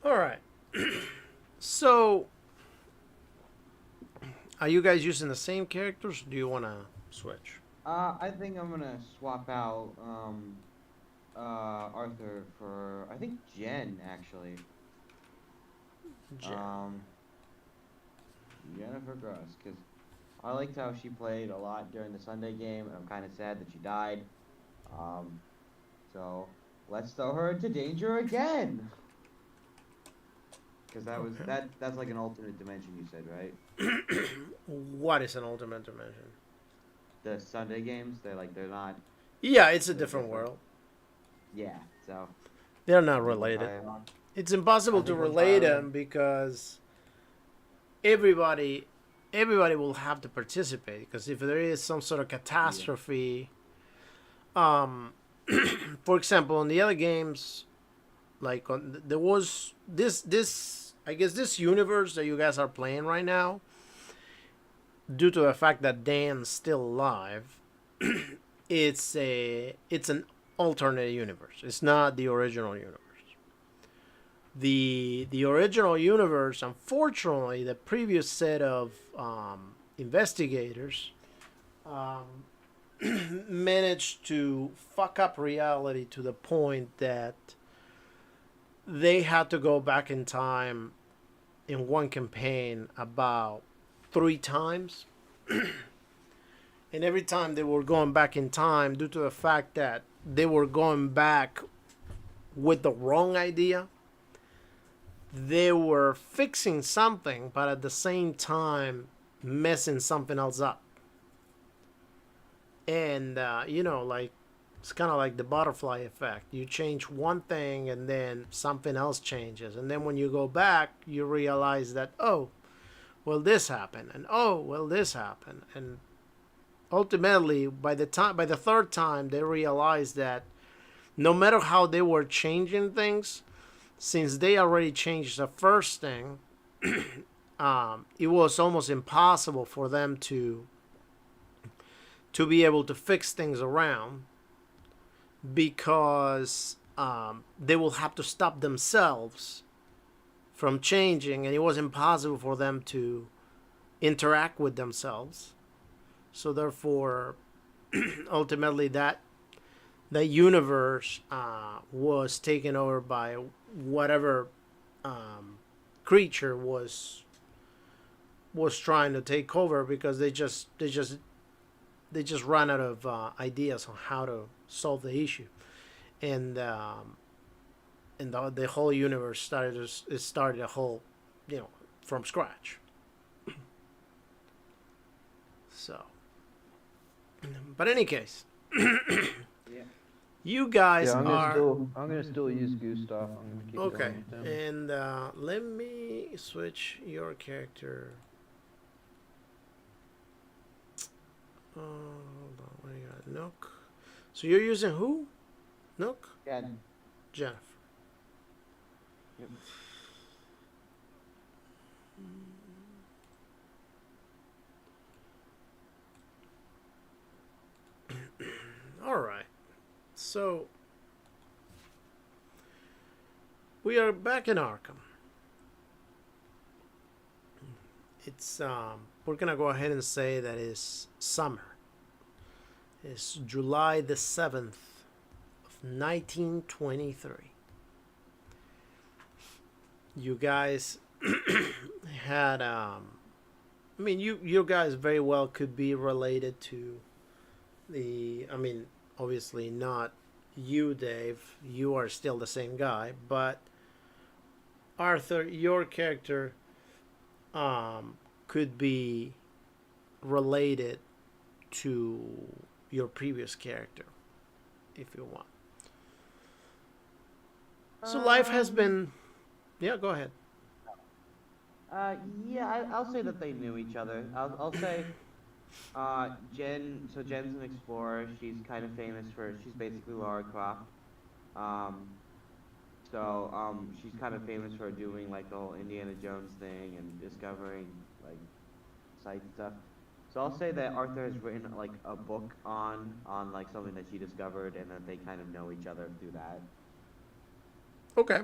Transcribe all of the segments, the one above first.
All right. So, are you guys using the same characters? Or do you want to switch? I think I'm gonna swap out Arthur for I think Jen actually. Jen. Um, Jennifer Gross, because I liked how she played a lot during the Sunday game, and I'm kind of sad that she died. Um, so let's throw her into danger again, because Okay. that's like an alternate dimension. You said right? What is an ultimate dimension? The Sunday games, they're not Yeah, it's a they're different different. world. Yeah, so They're I not think we'll related. try it on. It's I impossible to think we'll relate try it them on. because everybody everybody will have to participate because if there is some sort of Yeah, catastrophe, um for example in the other games, like there was this I guess this universe that you guys are playing right now, due to the fact that Dan's still alive, it's an alternate universe. It's not the original universe. The original universe, unfortunately, the previous set of investigators um, managed to fuck up reality to the point that they had to go back in time in one campaign about 3 times. And every time they were going back in time, due to the fact that they were going back with the wrong idea, they were fixing something, but at the same time messing something else up. And like it's kind of like the butterfly effect. You change one thing, and then something else changes, and then when you go back, you realize that, oh, well, this happened, and oh, well, this happened, and ultimately, by the third time, they realized that no matter how they were changing things, since they already changed the first thing, it was almost impossible for them to be able to fix things around because they will have to stop themselves from changing, and it was impossible for them to interact with themselves. So therefore, ultimately, that universe was taken over by whatever um, creature was trying to take over because they just ran out of ideas on how to solve the issue, and the whole universe started a whole, you know, from scratch. So, but in any case, yeah. you guys Yeah, are I'm gonna still use Gustav. I'm gonna keep okay. going with him. And let me switch your character. Hold on, what do you got? Nook. So you're using who? Nook? Jen. Jennifer. Yep. All right. So we are back in Arkham. It's we're gonna go ahead and say that it's summer. It's July the 7th of 1923. You guys had I mean you guys very well could be related to the I mean obviously not you, Dave. You are still the same guy, but Arthur, your character could be related to your previous character if you want. So life has Um. been, yeah, go ahead. Yeah, I'll say that they knew each other. I'll say, Jen. So Jen's an explorer. She's kind of famous for. She's basically Lara Croft. Um. She's kind of famous for doing like the whole Indiana Jones thing and discovering like sites and stuff. So I'll say that Arthur has written like a book on like something that she discovered, and that they kind of know each other through that. Okay.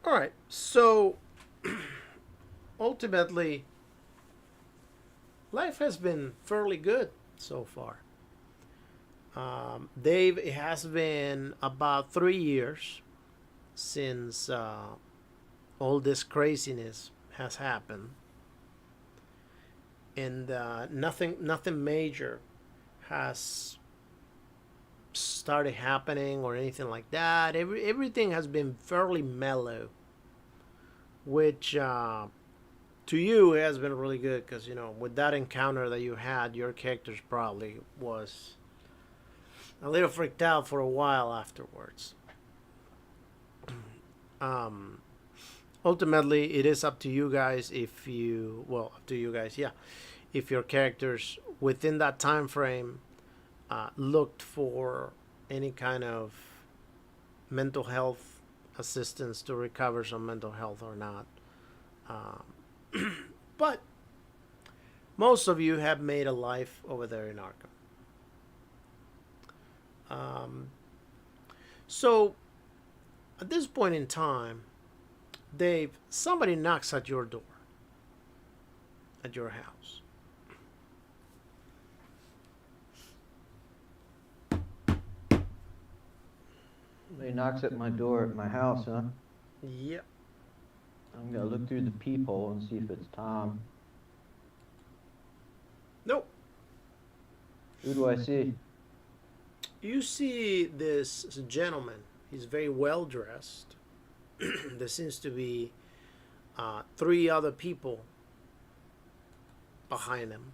All right. So ultimately, life has been fairly good so far. Dave, it has been about 3 years since all this craziness has happened, and nothing major has started happening or anything like that. Everything has been fairly mellow, which to you it has been really good because with that encounter that you had, your characters probably was a little freaked out for a while afterwards. Um, Ultimately, it is up to you guys if you up to you guys, yeah. If your characters within that time frame looked for any kind of mental health assistance to recover some mental health or not. But most of you have made a life over there in Arkham. So at this point in time, Dave, somebody knocks at your door at your house. He knocks at my door at my house, huh? Yep. I'm gonna look through the peephole and see if it's Tom. Nope. Who do I see? You see this gentleman. He's very well dressed. There seems to be three other people behind him.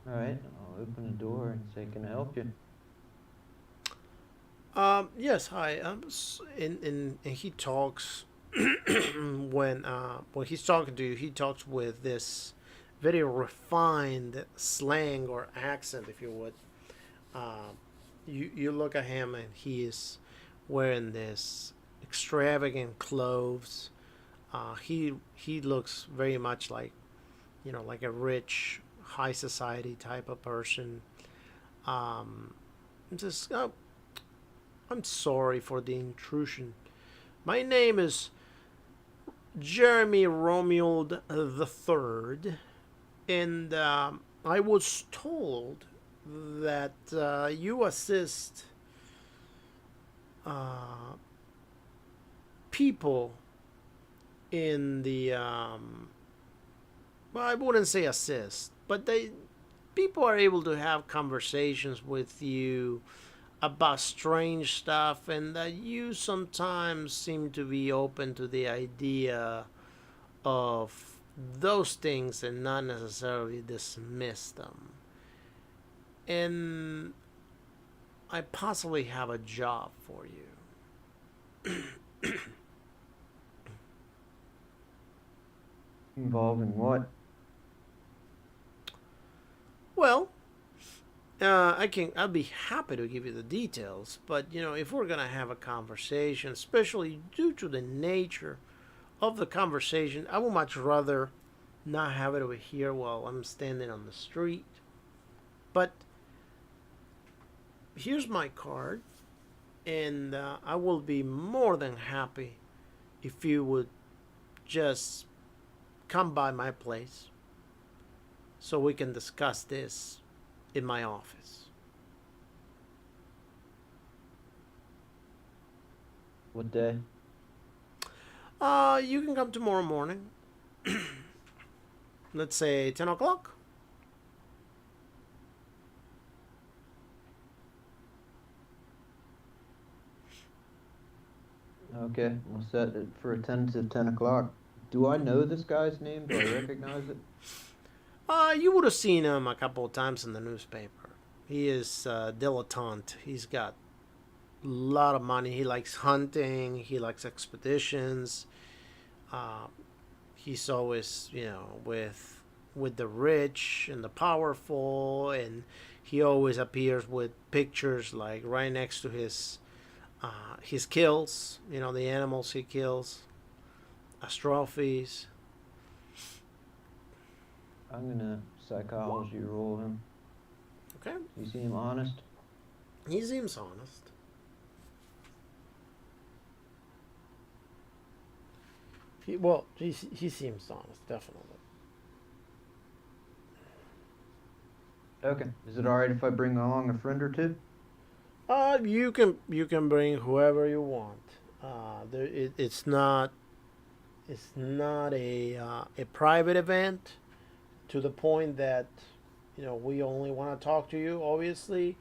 Alright, I'll open the door and say, can I help you? Yes, hi. And he talks when he's talking to you. He talks with this very refined slang or accent, if you would. You look at him and he is wearing this extravagant clothes. He looks very much like a rich high society type of person. Just I'm sorry for the intrusion. My name is Jeremy Romuald III, and I was told that you assist people in the well, I wouldn't say assist, but people are able to have conversations with you about strange stuff, and that you sometimes seem to be open to the idea of those things and not necessarily dismiss them. And I possibly have a job for you. Involving what? Well, I'd be happy to give you the details, but if we're gonna have a conversation, especially due to the nature of the conversation, I would much rather not have it over here while I'm standing on the street. But here's my card, and I will be more than happy if you would just come by my place so we can discuss this in my office. What day? You can come tomorrow morning. Let's say 10 o'clock. Okay, we'll set it for a tentative 10 o'clock. Do I know this guy's name? Do I recognize it? You would have seen him a couple of times in the newspaper. He is dilettante. He's got a lot of money. He likes hunting. He likes expeditions. Uh, he's always, with the rich and the powerful, and he always appears with pictures like right next to his kills. The animals he kills, as trophies. I'm gonna psychology roll him. Okay. You seem honest. He seems honest. He seems honest, definitely. Okay. Is it alright if I bring along a friend or two? You can bring whoever you want. It's not a private event to the point that we only want to talk to you. Obviously,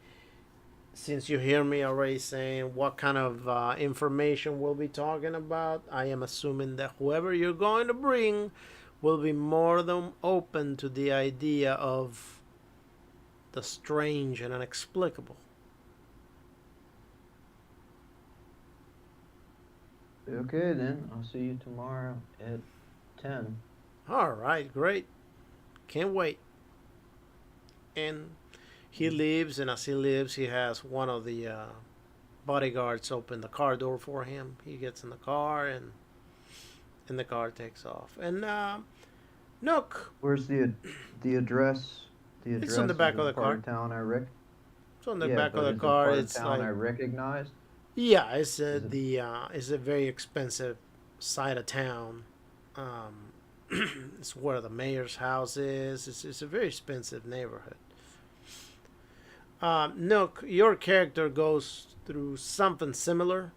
since you hear me already saying what kind of information we'll be talking about, I am assuming that whoever you're going to bring will be more than open to the idea of the strange and inexplicable. Okay, then. I'll see you tomorrow at 10. All right, great. Can't wait. And he leaves, and as he leaves, he has one of the bodyguards open the car door for him. He gets in the car, and the car takes off. And Nook, Where's the address? The it's address on the back is of a the part car. of town I rec. It's on the Yeah, back of but the is it a car. part of It's town like I recognize? yeah, it's Is it? it's a very expensive side of town. Um, it's where the mayor's house is. It's a very expensive neighborhood. Nook, your character goes through something similar.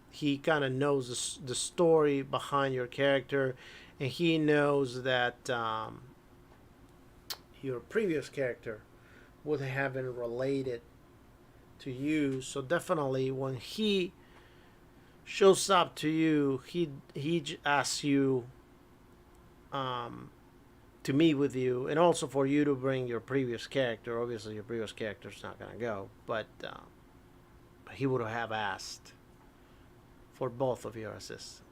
He kind of knows the story behind your character, and he knows that your previous character would have been related to you. So definitely, when he shows up to you, he asks you to meet with you, and also for you to bring your previous character. Obviously, your previous character's not gonna go, but he would have asked for both of your assistants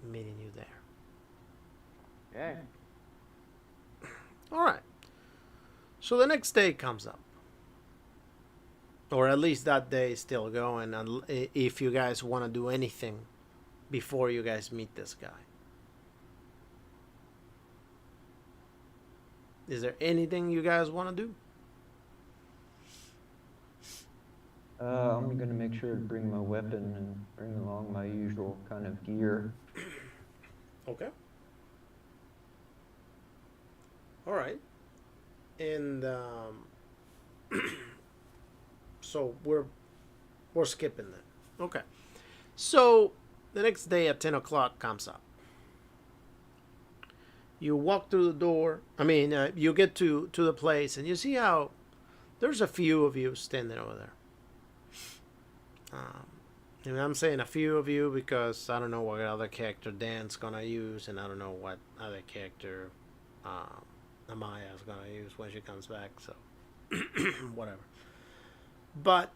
meeting you there. Okay. All right. So the next day comes up, or at least that day is still going. And if you guys want to do anything before you guys meet this guy, is there anything you guys want to do? I'm gonna make sure to bring my weapon and bring along my usual kind of gear. Okay. All right. And so we're skipping that. Okay. So the next day at 10 o'clock comes up. You walk through the door. You get to the place, and you see how there's a few of you standing over there. And I'm saying a few of you because I don't know what other character Dan's gonna use, and I don't know what other character Amaya's gonna use when she comes back. So whatever. But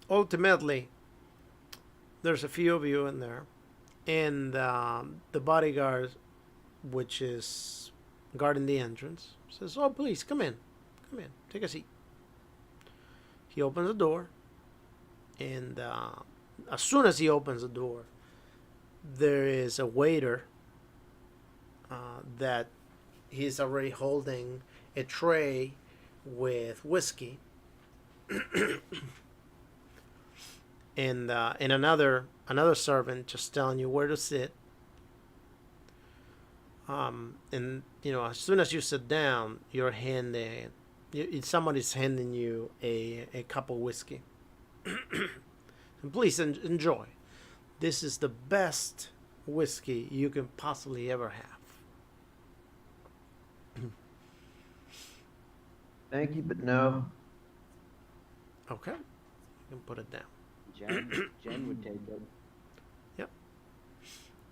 ultimately, there's a few of you in there, and the bodyguard, which is guarding the entrance, says, "Oh, please come in, take a seat." He opens the door, and as soon as he opens the door, there is a waiter that he's already holding a tray with whiskey, and another servant just telling you where to sit. And as soon as you sit down, you're handing somebody's handing you a cup of whiskey. And please enjoy. This is the best whiskey you can possibly ever have. Thank you, but no. Okay, you can put it down. Jen would take it. Yep.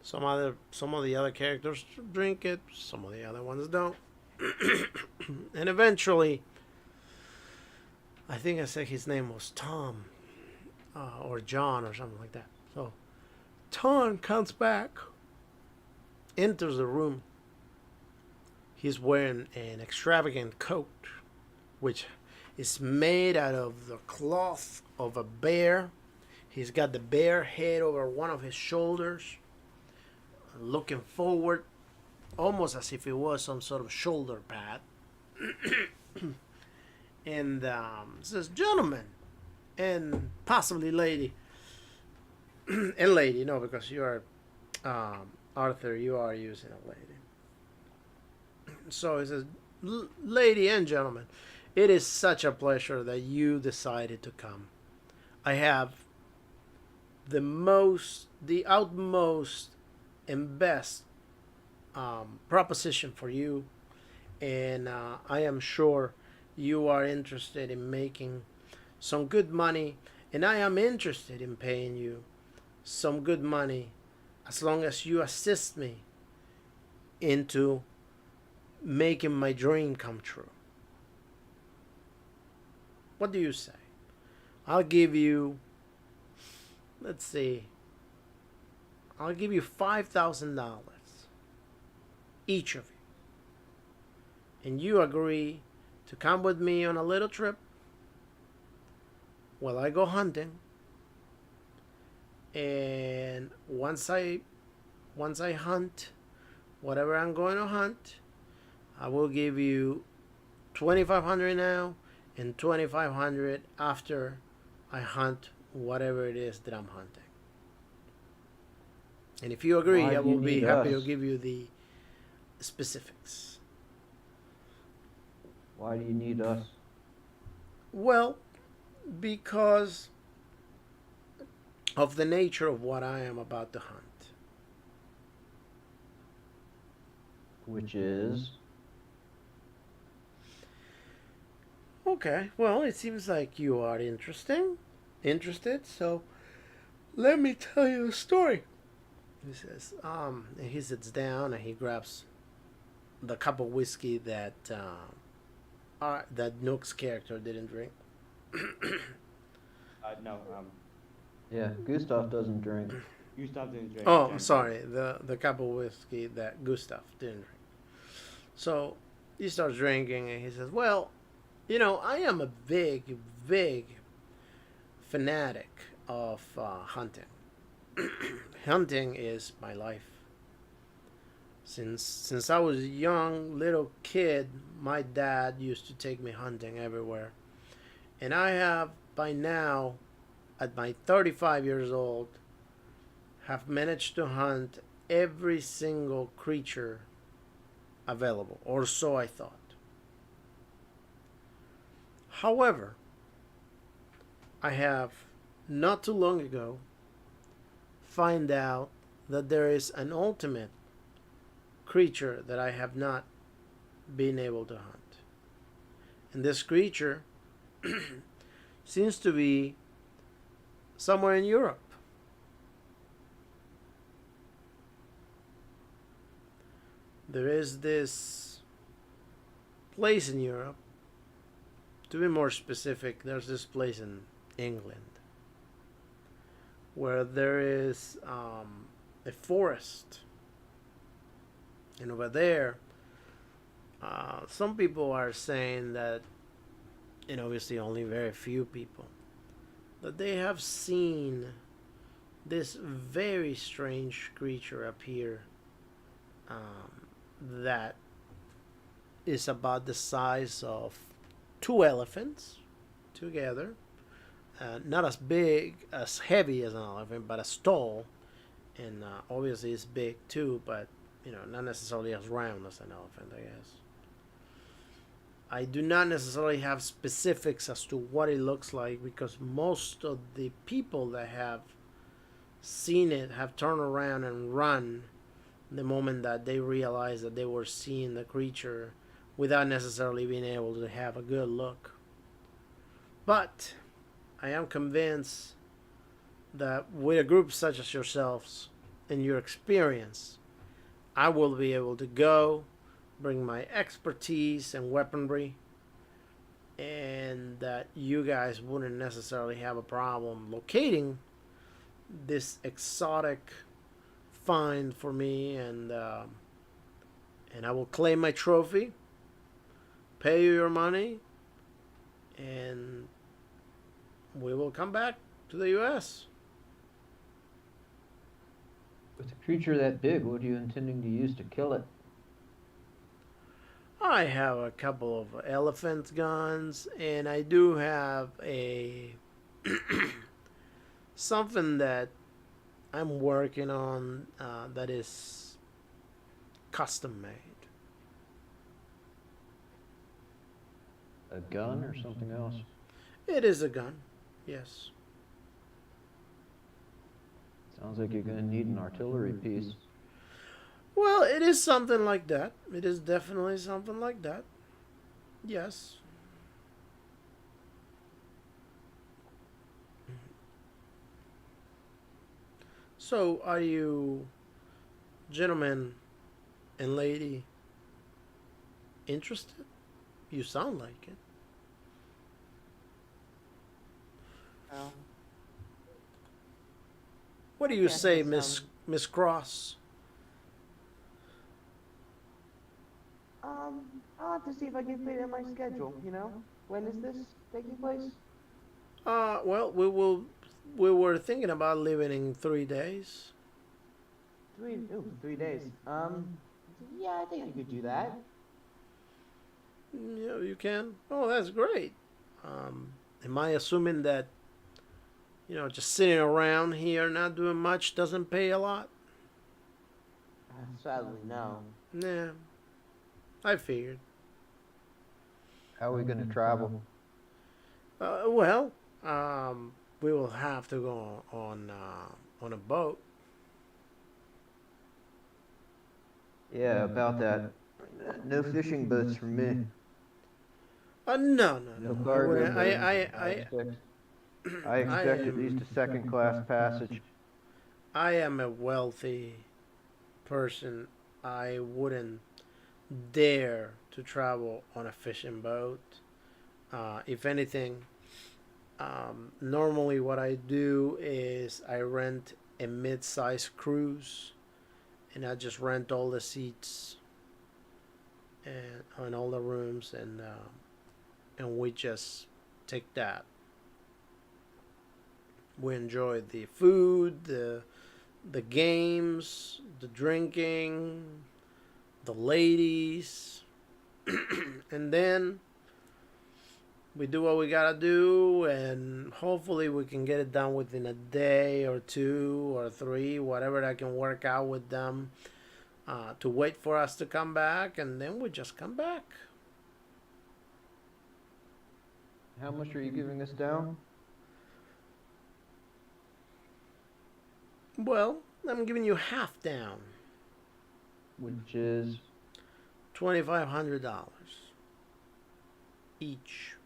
Some of the other characters drink it. Some of the other ones don't. And eventually, I think I said his name was Tom, or John, or something like that. So Tom comes back, enters the room. He's wearing an extravagant coat, which is made out of the cloth of a bear. He's got the bear head over one of his shoulders, looking forward almost as if it was some sort of shoulder pad, and says, "Gentlemen, and possibly lady, and lady, no, because you are Arthur, you are using a lady." So he says, "Lady and gentlemen, it is such a pleasure that you decided to come. I have the utmost and best proposition for you, and I am sure you are interested in making some good money, and I am interested in paying you some good money as long as you assist me into making my dream come true. What do you say? I'll give you, let's see, I'll give you $5,000, each of you, and you agree to come with me on a little trip while I go hunting. And once I hunt whatever I'm going to hunt, I will give you 2,500 now and 2,500 after I hunt whatever it is that I'm hunting. And if you agree, Why I do you will be need happy to us? give you the specifics. Why do you need us? Well, because of the nature of what I am about to hunt. Which is? Okay, well, it seems like you are interested, so let me tell you a story. He says, and he sits down and he grabs the cup of whiskey that that Nook's character didn't drink. No. Yeah, Gustav doesn't drink. Gustav didn't drink. Oh, Jen I'm did. sorry, the cup of whiskey that Gustav didn't drink. So he starts drinking and he says, "Well, you know, I am a big fanatic of hunting. Hunting is my life. Since I was a young little kid, my dad used to take me hunting everywhere, and I have by now, at my 35 years old, have managed to hunt every single creature available, or so I thought. However, I have not too long ago find out that there is an ultimate creature that I have not been able to hunt. And this creature seems to be somewhere in Europe. There is this place in Europe. To be more specific, there's this place in England where there is a forest. And over there, some people are saying that, and obviously only very few people, that they have seen this very strange creature appear that is about the size of two elephants together. Not as big, as heavy as an elephant, but as tall. And obviously it's big too, but not necessarily as round as an elephant, I guess. I do not necessarily have specifics as to what it looks like because most of the people that have seen it have turned around and run the moment that they realized that they were seeing the creature without necessarily being able to have a good look. But I am convinced that with a group such as yourselves and your experience, I will be able to go, bring my expertise and weaponry, and that you guys wouldn't necessarily have a problem locating this exotic find for me, and I will claim my trophy, pay you your money, and we will come back to the U.S. With a creature that big, what are you intending to use to kill it? I have a couple of elephant guns, and I do have a something that I'm working on that is custom made. A gun or something else? It is a gun, yes. Sounds like you're gonna need an artillery piece. Well, it is something like that. It is definitely something like that. Yes. So, are you, gentlemen and lady, interested? You sound like it. Well, What do you yes, say, that Miss sounds. Miss Cross? I'll have to see if I can fit it in my schedule. When is this taking place? Well, we were thinking about leaving in 3 days. 3 days. Yeah, I think I could do that. Yeah, you can. Oh, that's great. Am I assuming that just sitting around here not doing much doesn't pay a lot? Sadly, no. Nah, I figured. How are we gonna travel? Well, we will have to go on a boat. Yeah, about that. No fishing boats for me. No, no, No no. I cargo wouldn't. boats. I I expect at least am. a second class passage. I am a wealthy person. I wouldn't dare to travel on a fishing boat. If anything, normally what I do is I rent a mid-sized cruise, and I just rent all the seats and on all the rooms, and we just take that. We enjoy the food, the games, the drinking, the ladies, and then we do what we gotta do, and hopefully we can get it done within a day or two or three, whatever I can work out with them, to wait for us to come back, and then we just come back. How much are you giving us down? Well, I'm giving you half down, Which is $2,500 each.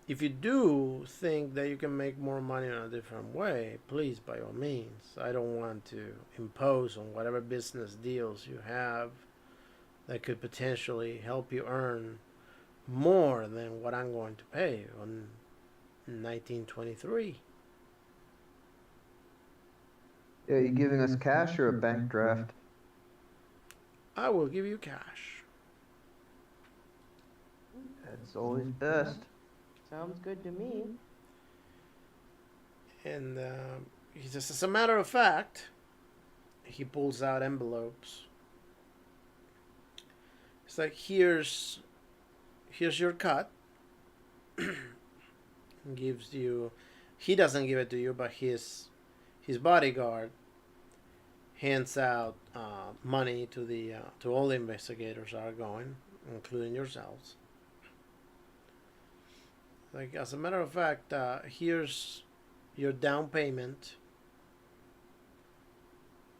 If you do think that you can make more money in a different way, please, by all means. I don't want to impose on whatever business deals you have that could potentially help you earn more than what I'm going to pay you on 1923. yeah, you giving us cash or a bank draft? I will give you cash. That's always best. Sounds good to me. And he says, as a matter of fact, he pulls out envelopes. It's like, here's your cut. Gives you, he doesn't give it to you, but his bodyguard hands out money to all the investigators that are going, including yourselves. Like, as a matter of fact, here's your down payment,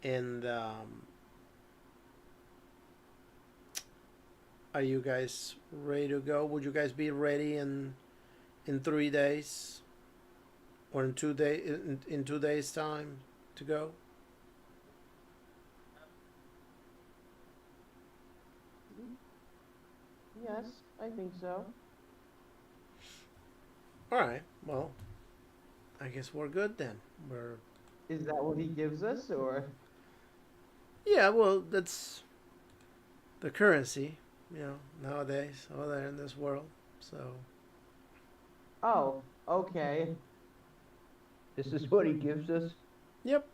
and are you guys ready to go? Would you guys be ready in 3 days, or in 2 days time to go? Yes, I think so. All right. Well, I guess we're good then. We're Is that what he gives us, or? Yeah. Well, that's the currency, nowadays over there in this world. So Oh, okay. This is what he gives us? yep.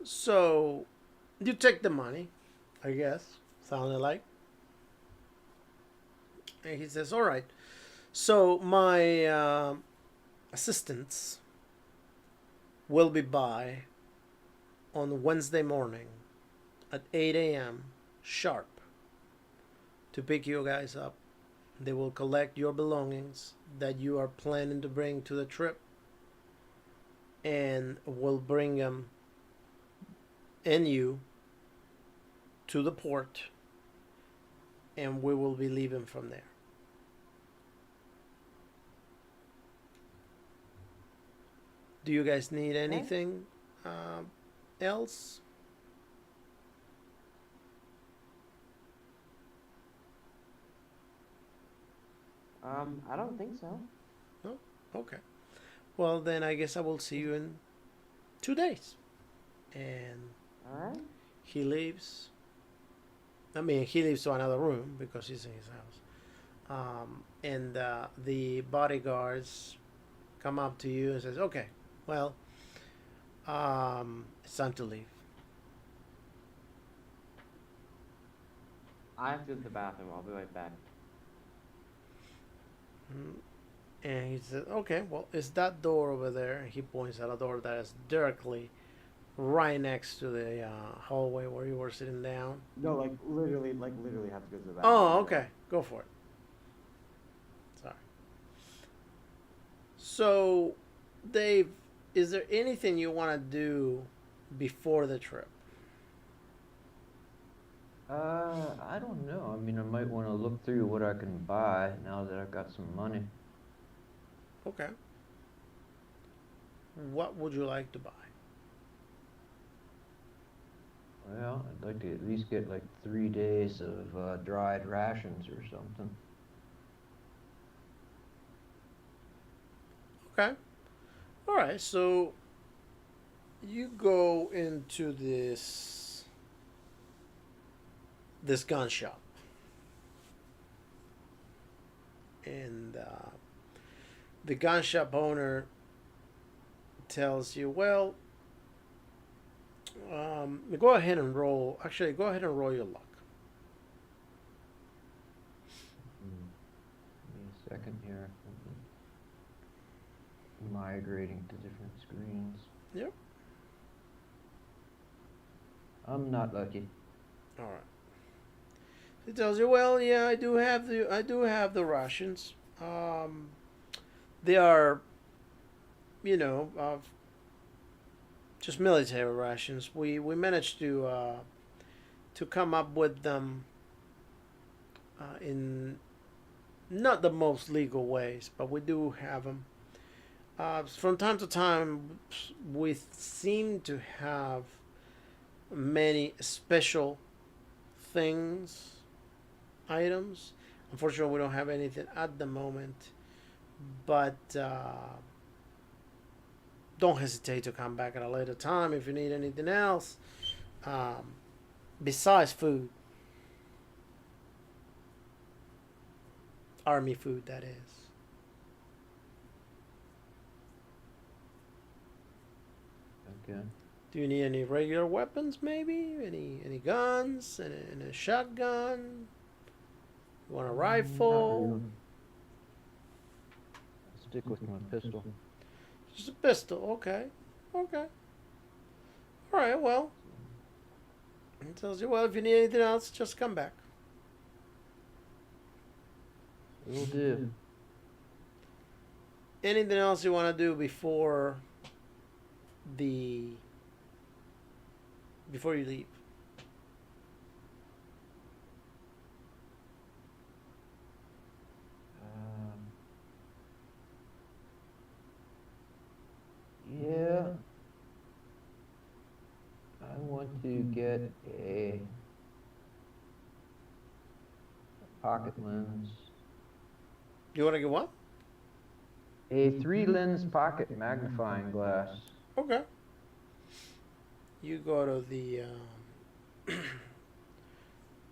So you take the money, I guess. Sounded like. And he says, "All right. So my assistants will be by on Wednesday morning at 8 a.m. sharp to pick you guys up. They will collect your belongings that you are planning to bring to the trip and will bring them and you to the port, and we will be leaving from there." Do you guys need Okay. anything else? I don't think so. No? Okay. Well, then I guess I will see you in 2 days. And All right. he leaves. I mean, he leaves to another room because he's in his house. And the bodyguards come up to you and says, "Okay, well, it's time to leave." I have to go to the bathroom. I'll be right back. Mm. And he says, "Okay, well, it's that door over there." And he points at a door that is directly right next to the hallway where you were sitting down. No, literally have to go to the bathroom. Oh, okay. Go for it. Sorry. So, Dave, is there anything you want to do before the trip? I don't know. I mean, I might want to look through what I can buy now that I've got some money. Okay. What would you like to buy? Well, I'd like to at least get like 3 days of dried rations or something. Okay. All right. So you go into this gun shop, and the gun shop owner tells you, "Well, go ahead and roll. Actually, go ahead and roll your luck." Give me a second here. Migrating to different screens. Yep. I'm not lucky. All right. He tells you, "Well, yeah, I do have the rations. They are, just military rations. We managed to come up with them in not the most legal ways, but we do have them. From time to time, we seem to have many special things, items. Unfortunately, we don't have anything at the moment, but don't hesitate to come back at a later time if you need anything else um, besides food, army food, that is." Okay. Do you need any regular weapons, maybe? Any guns? And a shotgun? You want a Not rifle? really. I'll stick with my pistol. Just a pistol. Okay. Okay. All right. Well, it tells you, "Well, if you need anything else, just come back." Will do. Anything else you want to do the before you leave? Yeah. I want to get a pocket lens. You want to get what? A 3-lens pocket magnifying glass. Okay. You go to the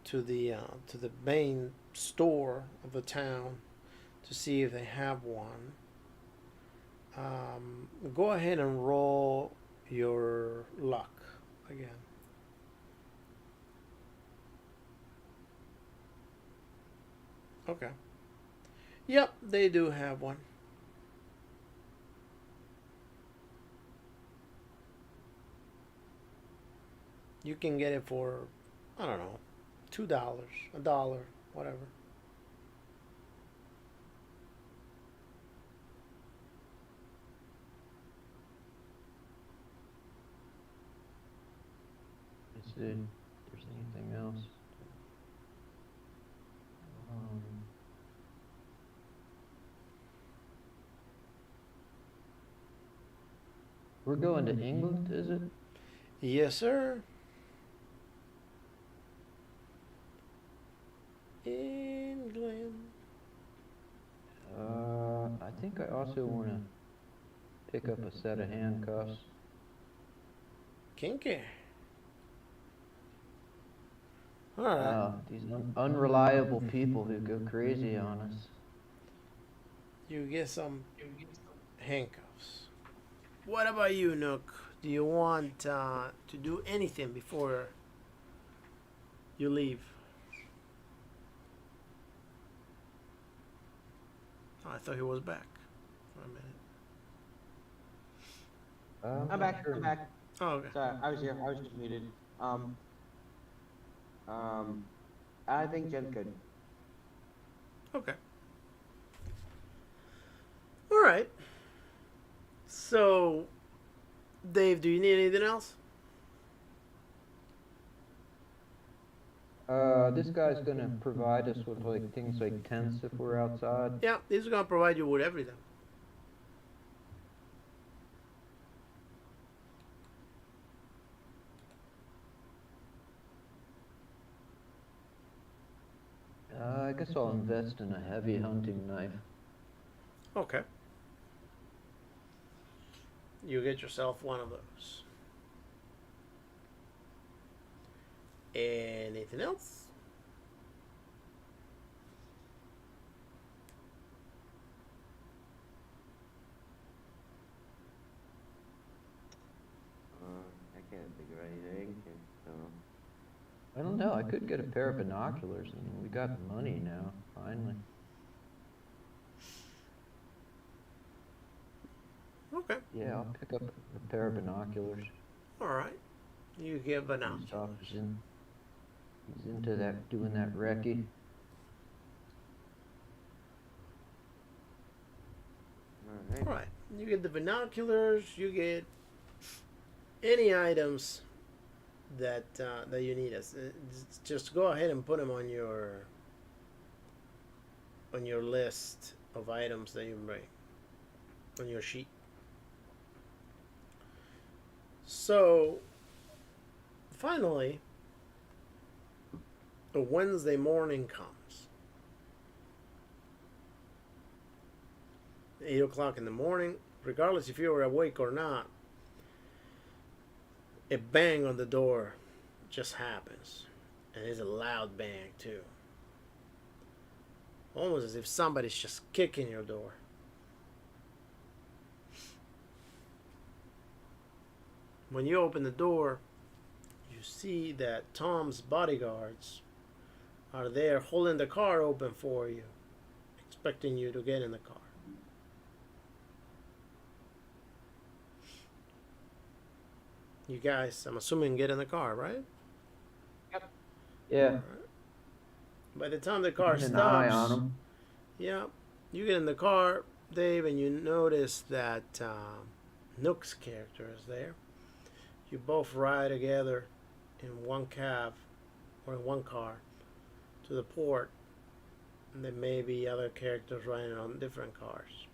to the main store of the town to see if they have one. Go ahead and roll your luck. again. Okay. Yep, they do have one. You can get it for, I don't know, $2, $1, whatever. Let's see if there's anything else. Um, we're going to England, is it? Yes, sir. England. I think I also want to pick up a set of handcuffs. Kinky. All right. These unreliable people who go crazy on us. You get some handcuffs. What about you, Nook? Do you want to do anything before you leave? Oh, I thought he was back for a minute. I'm back. I'm back. Oh, okay. Sorry, I was here. I was just muted. I think Jen's good. Okay. All right. So, Dave, do you need anything else? This guy's gonna provide us with like things like tents if we're outside. Yeah, he's gonna provide you with everything. I guess I'll invest in a heavy hunting knife. Okay. You get yourself one of those. Anything else? I can't think of anything. So. I don't know. I could get a pair of binoculars. I mean, we got money now, finally. Okay. Yeah, I'll pick up a pair of binoculars. All right. You give an out. He's into that, doing that recce. All right. You get the binoculars. You get any items that that you need. Just go ahead and put them on your list of items that you bring on your sheet. So finally, a Wednesday morning comes. 8 o'clock in the morning, regardless if you were awake or not, a bang on the door just happens. And it's a loud bang, too. Almost as if somebody's just kicking your door. When you open the door, you see that Tom's bodyguards are there holding the car open for you, expecting you to get in the car. You guys, I'm assuming, get in the car, right? Yeah. All right. By the time the car Keeping stops, an eye on 'em. yeah, you get in the car, Dave, and you notice that Nook's character is there. You both ride together in one cab or in one car to the port, and there may be other characters riding on different cars.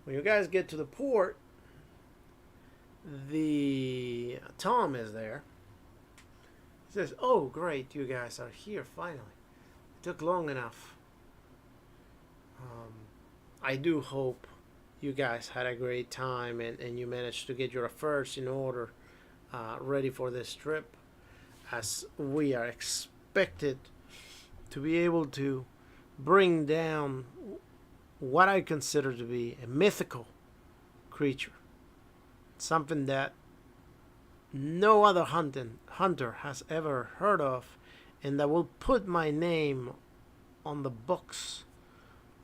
When you guys get to the port, the Tom is there. He says, "Oh, great, you guys are here finally. It took long enough. I do hope you guys had a great time and you managed to get your affairs in order, ready for this trip, as we are expected to be able to bring down what I consider to be a mythical creature. Something that no other hunter has ever heard of, and that will put my name on the books.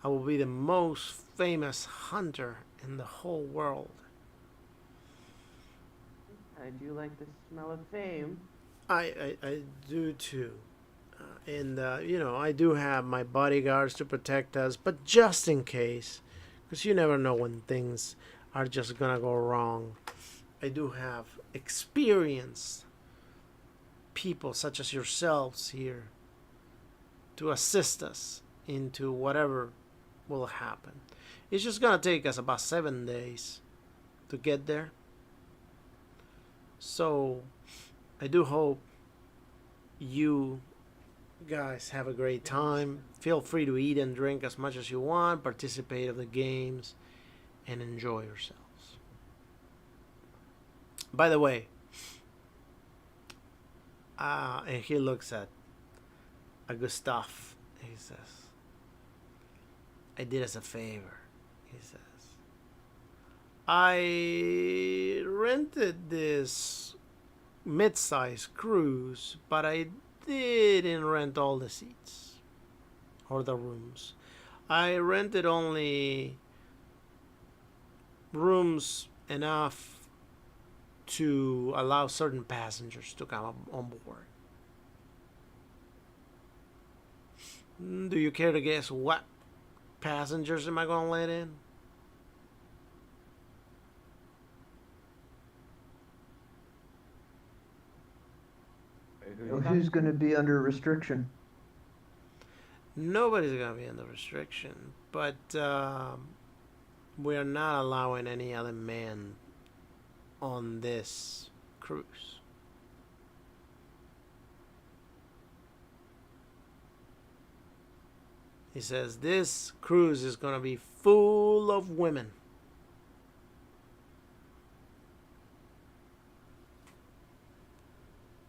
I will be the most famous hunter in the whole world. I do like the smell of fame. I do too. And, I do have my bodyguards to protect us, but just in case, because you never know when things are just gonna go wrong, I do have experienced people such as yourselves here to assist us into whatever will happen. It's just gonna take us about 7 days to get there. So I do hope you guys have a great time. Feel free to eat and drink as much as you want, participate of the games, and enjoy yourselves. By the way, and he looks at Gustav. He says, I did us a favor. He says, I rented this mid-size cruise, but I didn't rent all the seats or the rooms. I rented only rooms enough to allow certain passengers to come on board. Do you care to guess what passengers am I going to let in? Who's going to be under restriction? Nobody's going to be under restriction, but we are not allowing any other man on this cruise. He says this cruise is going to be full of women.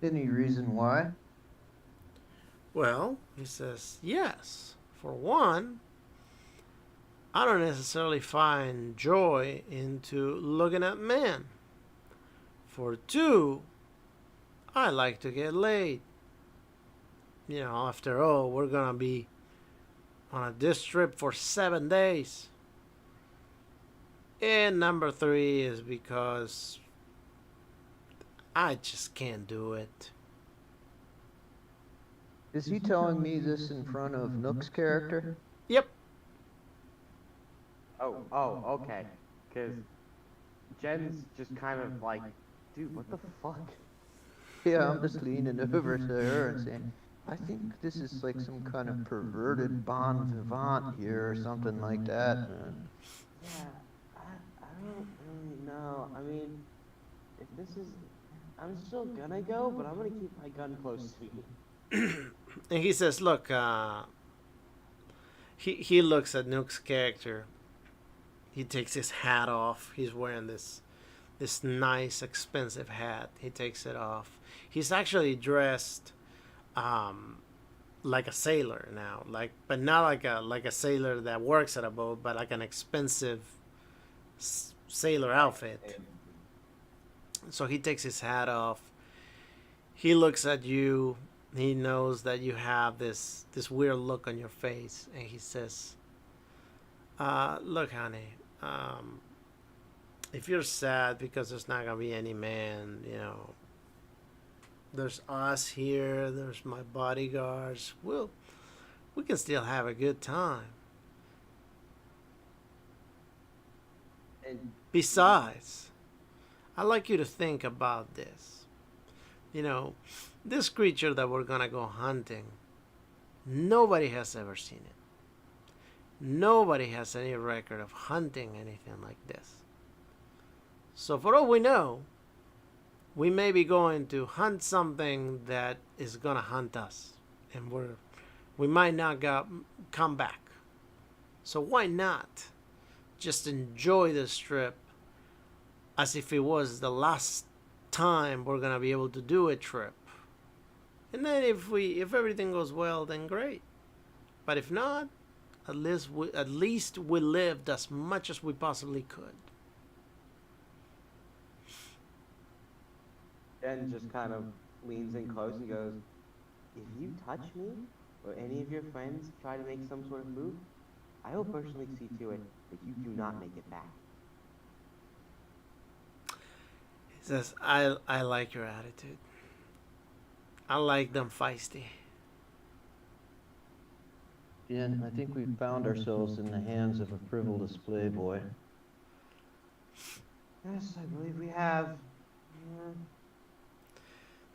Any reason why? Well, he says, yes. For one, I don't necessarily find joy into looking at men. For two, I like to get laid. After all, we're going to be on this trip for 7 days. And number three is because I just can't do it. Is he telling me this in front of Nook's character? Yep. Oh, okay. Because Jen's just kind of like, dude, what the fuck? Yeah, I'm just leaning over to her and saying, I think this is like some kind of perverted bon vivant here or something like that. Yeah, I don't really know. I mean, if this is, I'm still gonna go, but I'm gonna keep my gun close to me. And he says, look, he looks at Nook's character. He takes his hat off. He's wearing this nice, expensive hat. He takes it off. He's actually dressed like a sailor now, but not like a sailor that works at a boat, but like an expensive sailor outfit. So he takes his hat off. He looks at you. He knows that you have this weird look on your face, and he says, look, honey, if you're sad because there's not gonna be any man, there's us here, there's my bodyguards. We can still have a good time. And Besides, I'd like you to think about this. This creature that we're gonna go hunting, nobody has ever seen it. Nobody has any record of hunting anything like this. So for all we know, we may be going to hunt something that is gonna hunt us, and we might not come back. So why not just enjoy this trip as if it was the last time we're gonna be able to do a trip? And then if everything goes well, then great. But if not, at least we lived as much as we possibly could. Jen just kind of leans in close and goes, "If you touch me, or any of your friends try to make some sort of move, I will personally see to it that you do not make it back." He says, I like your attitude. I like them feisty. Jen, I think we've found ourselves in the hands of a frivolous playboy. Yes, I believe we have. Yeah.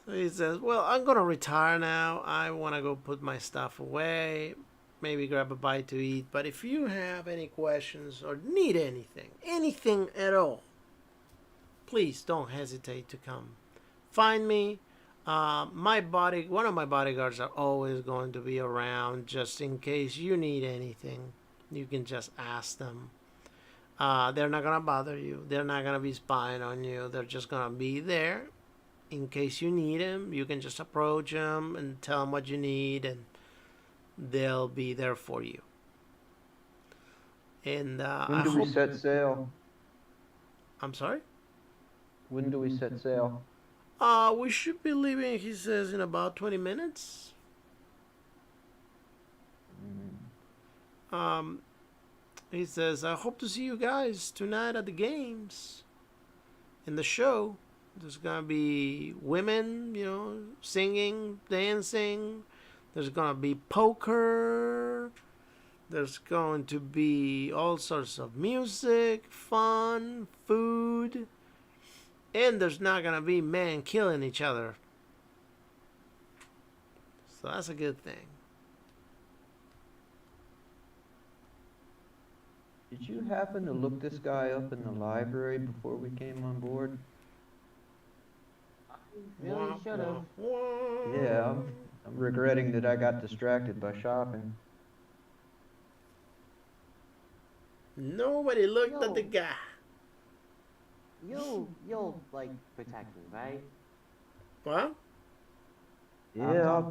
So he says, well, I'm going to retire now. I want to go put my stuff away, maybe grab a bite to eat. But if you have any questions or need anything at all, please don't hesitate to come find me. One of my bodyguards are always going to be around just in case you need anything. You can just ask them. They're not gonna bother you. They're not gonna be spying on you. They're just gonna be there in case you need them. You can just approach them and tell them what you need, and they'll be there for you. And When do we set sail? I'm sorry. When do we set sail? We should be leaving, he says, in about 20 minutes. He says, I hope to see you guys tonight at the games. In the show, there's going to be women, singing, dancing. There's going to be poker. There's going to be all sorts of music, fun, food. And there's not going to be men killing each other. So that's a good thing. Did you happen to look this guy up in the library before we came on board? Really should have. Yeah, I'm regretting that I got distracted by shopping. Nobody looked at the guy. You'll like protect me, right? What? Yeah,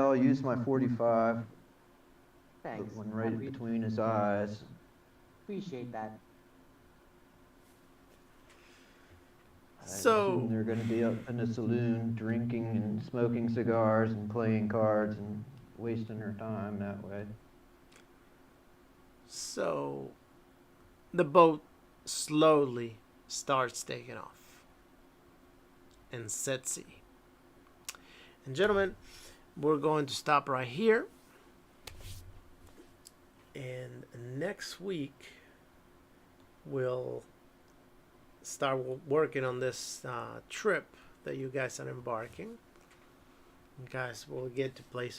I'll use my 45. Thanks. Put one right between his eyes. Appreciate that. I So assume they're going to be up in the saloon drinking and smoking cigars and playing cards and wasting their time that way. So the boat slowly starts taking off and set sea. And gentlemen, we're going to stop right here. And next week, we'll start working on this trip that you guys are embarking. You guys will get to play some